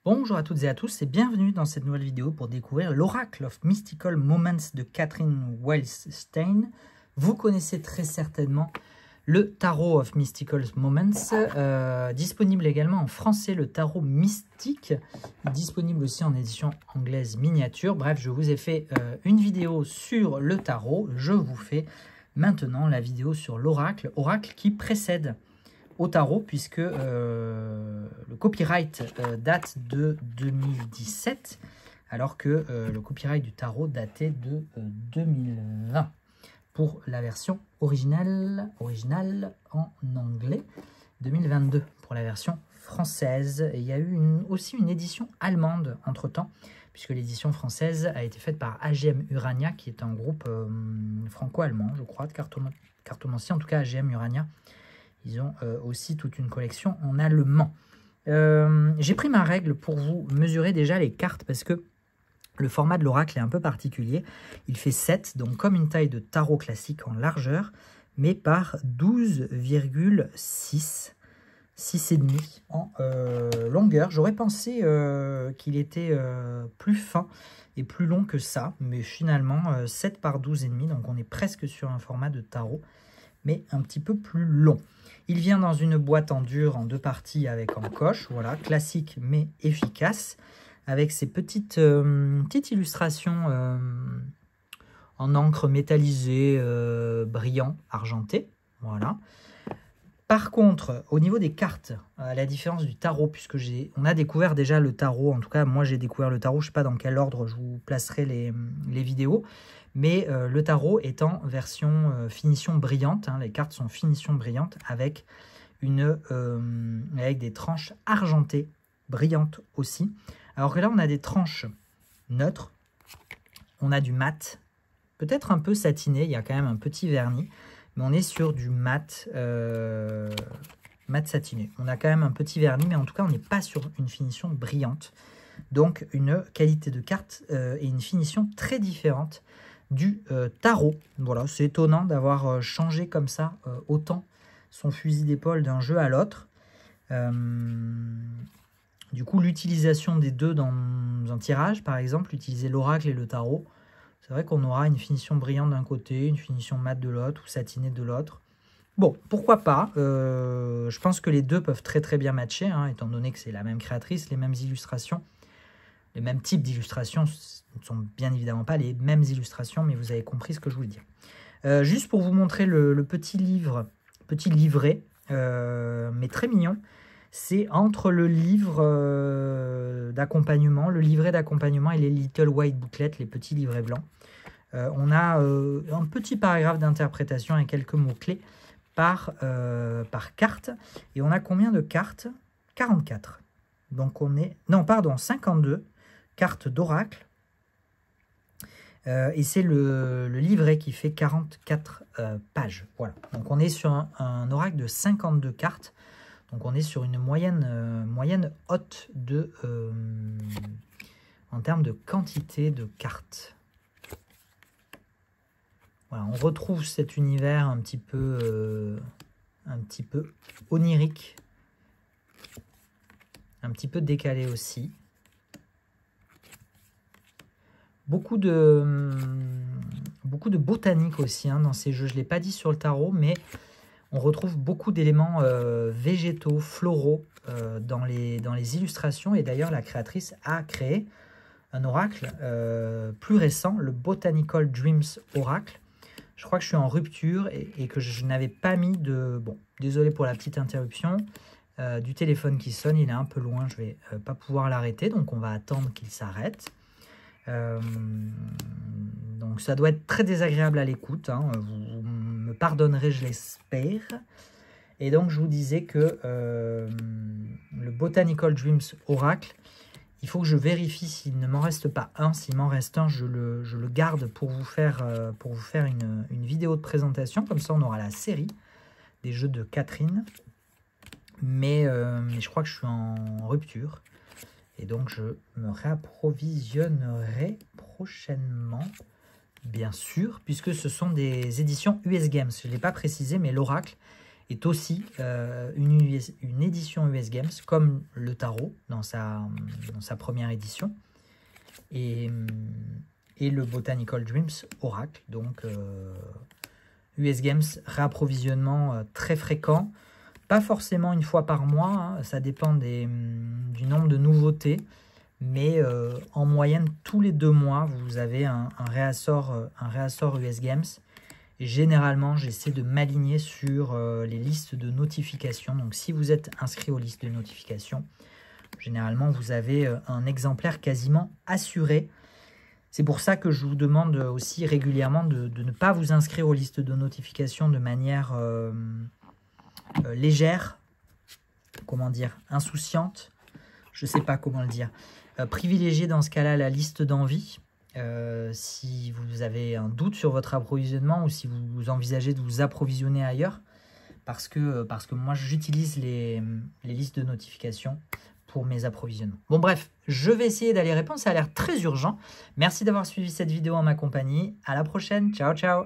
Bonjour à toutes et à tous et bienvenue dans cette nouvelle vidéo pour découvrir l'Oracle of Mystical Moments de Catherine Wellstein. Vous connaissez très certainement le Tarot of Mystical Moments, disponible également en français, le Tarot Mystique, disponible aussi en édition anglaise miniature. Bref, je vous ai fait une vidéo sur le tarot, je vous fais maintenant la vidéo sur l'Oracle, oracle qui précède au tarot, puisque le copyright date de 2017, alors que le copyright du tarot datait de 2020 pour la version originale en anglais, 2022 pour la version française. Et il y a eu aussi une édition allemande entre-temps, puisque l'édition française a été faite par AGM Urania, qui est un groupe franco-allemand, je crois, de cartomancie, en tout cas AGM Urania. Ils ont aussi toute une collection en allemand. J'ai pris ma règle pour vous mesurer déjà les cartes parce que le format de l'oracle est un peu particulier. Il fait 7, donc comme une taille de tarot classique en largeur, mais par 12,6, 6,5 en longueur. J'aurais pensé qu'il était plus fin et plus long que ça, mais finalement 7 par 12,5, donc on est presque sur un format de tarot, mais un petit peu plus long. Il vient dans une boîte en dur en deux parties avec encoche, voilà, classique mais efficace, avec ces petites illustrations en encre métallisée, brillant, argenté, voilà. Par contre, au niveau des cartes, à la différence du tarot, puisque on a découvert déjà le tarot, en tout cas moi j'ai découvert le tarot, je ne sais pas dans quel ordre je vous placerai les vidéos, mais le tarot est en version finition brillante, hein, les cartes sont finition brillante avec, avec des tranches argentées, brillantes aussi. Alors que là on a des tranches neutres, on a du mat, peut-être un peu satiné, il y a quand même un petit vernis, mais on est sur du mat, mat satiné. On a quand même un petit vernis, mais en tout cas on n'est pas sur une finition brillante. Donc une qualité de carte et une finition très différente du tarot. Voilà, c'est étonnant d'avoir changé comme ça autant son fusil d'épaule d'un jeu à l'autre. Du coup, l'utilisation des deux dans un tirage, par exemple, utiliser l'oracle et le tarot, c'est vrai qu'on aura une finition brillante d'un côté, une finition mate de l'autre ou satinée de l'autre. Bon, pourquoi pas, je pense que les deux peuvent très très bien matcher, hein, étant donné que c'est la même créatrice, les mêmes illustrations. Les mêmes types d'illustrations, ce ne sont bien évidemment pas les mêmes illustrations, mais vous avez compris ce que je voulais dire. Juste pour vous montrer le petit livret, mais très mignon. C'est entre le livre d'accompagnement, le livret d'accompagnement et les Little White Booklets, les petits livrets blancs. On a un petit paragraphe d'interprétation et quelques mots-clés par carte. Et on a combien de cartes? 44. Donc on est... Non, pardon, 52 cartes d'oracle. Et c'est le livret qui fait 44 pages. Voilà. Donc on est sur un oracle de 52 cartes. Donc on est sur une moyenne haute en termes de quantité de cartes. Voilà, on retrouve cet univers un petit peu onirique, un petit peu décalé aussi. Beaucoup de botanique aussi hein, dans ces jeux. Je ne l'ai pas dit sur le tarot, mais on retrouve beaucoup d'éléments végétaux, floraux dans les illustrations. Et d'ailleurs, la créatrice a créé un oracle plus récent, le Botanical Dreams Oracle. Je crois que je suis en rupture et que je n'avais pas mis de... Bon, désolé pour la petite interruption. Du téléphone qui sonne, il est un peu loin, je ne vais pas pouvoir l'arrêter, donc on va attendre qu'il s'arrête. Donc ça doit être très désagréable à l'écoute, hein. Vous me pardonnerez, je l'espère. Et donc je vous disais que le Botanical Dreams Oracle, il faut que je vérifie s'il ne m'en reste pas un. S'il m'en reste un, je le garde pour vous faire une vidéo de présentation. Comme ça, on aura la série des jeux de Catherine. Mais je crois que je suis en rupture. Et donc, je me réapprovisionnerai prochainement, bien sûr, puisque ce sont des éditions US Games. Je ne l'ai pas précisé, mais l'Oracle est aussi une édition US Games, comme le tarot dans sa première édition, et le Botanical Dreams Oracle. Donc US Games, réapprovisionnement très fréquent, pas forcément une fois par mois, hein, ça dépend du nombre de nouveautés, mais en moyenne tous les 2 mois vous avez un réassort US Games. Et généralement j'essaie de m'aligner sur les listes de notifications. Donc si vous êtes inscrit aux listes de notifications, généralement vous avez un exemplaire quasiment assuré. C'est pour ça que je vous demande aussi régulièrement de ne pas vous inscrire aux listes de notifications de manière légère, comment dire, insouciante, je ne sais pas comment le dire. Privilégiez dans ce cas-là la liste d'envie. Si vous avez un doute sur votre approvisionnement ou si vous envisagez de vous approvisionner ailleurs, parce que moi j'utilise les listes de notifications pour mes approvisionnements. Bon bref, je vais essayer d'aller répondre, ça a l'air très urgent. Merci d'avoir suivi cette vidéo en ma compagnie. À la prochaine, ciao ciao.